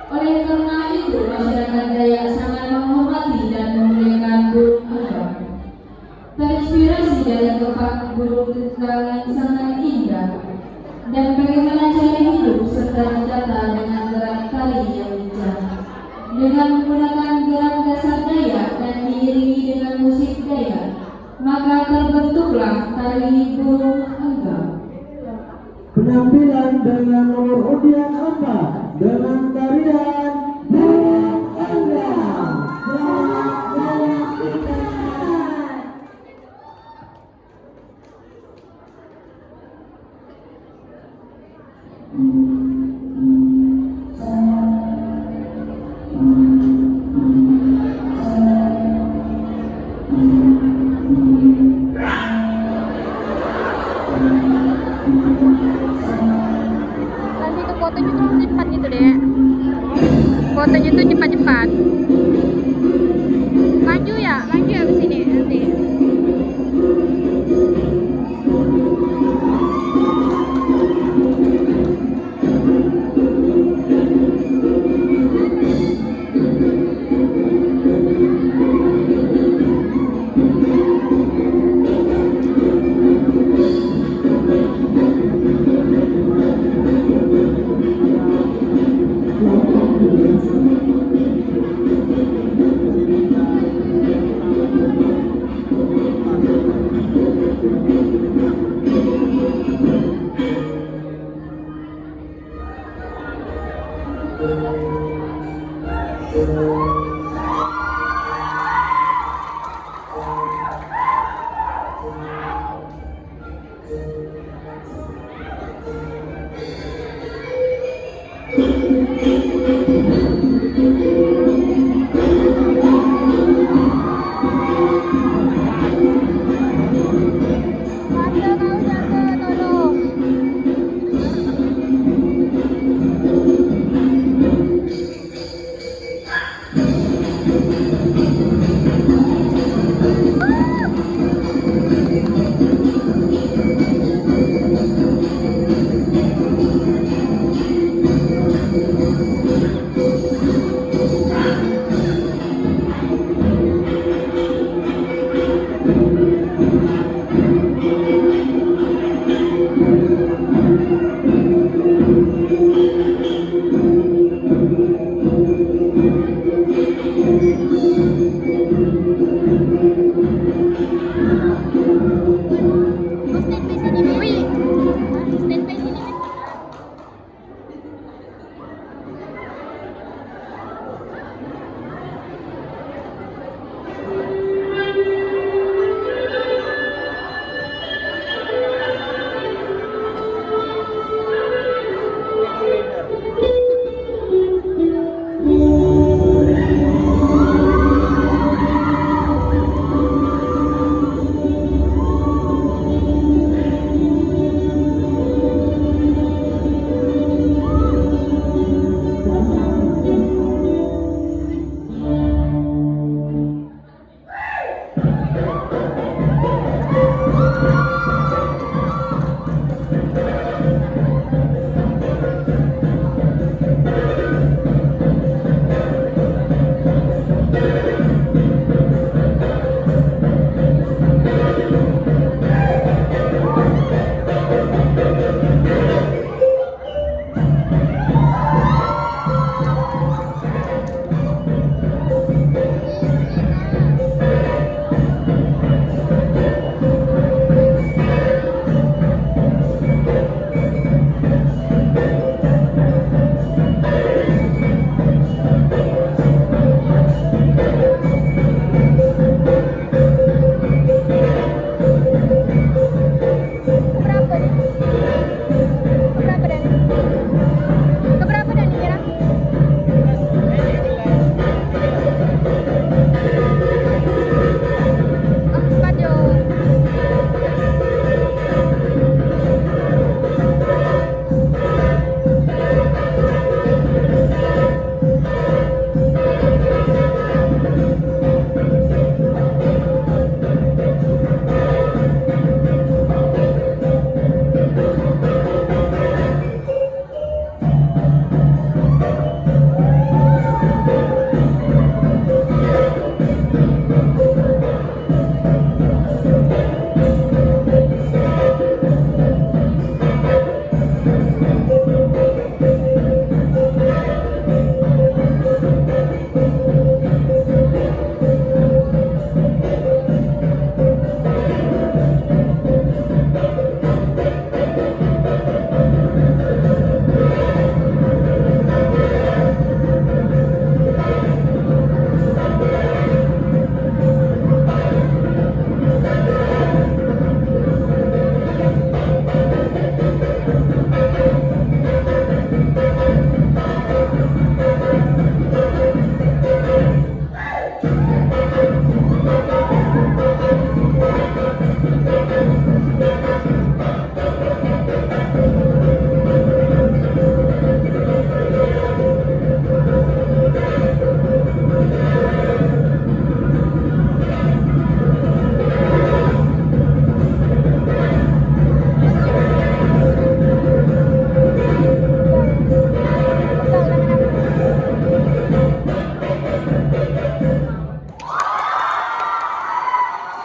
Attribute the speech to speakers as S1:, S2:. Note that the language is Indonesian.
S1: Oleh karena itu, masyarakat Dayak sangat menghormati dan memuliakan burung elang. Terinspirasi dari kepak burung terbang yang sangat indah dan bagaimana cara hidup serta ditata dengan gerak tali yang lincah. Dengan menggunakan gerak dasar Dayak dan diiringi dengan musik Dayak, maka terbentuklah tari burung enggang.
S2: Penampilan dengan nomor undian apa? Dengan tarian burung enggang. Selamat menyaksikan.
S3: Nanti itu fotonya tuh cepat gitu deh. Fotonya tuh cepat-cepat. Maju ya ke sini nanti.
S2: Thank you.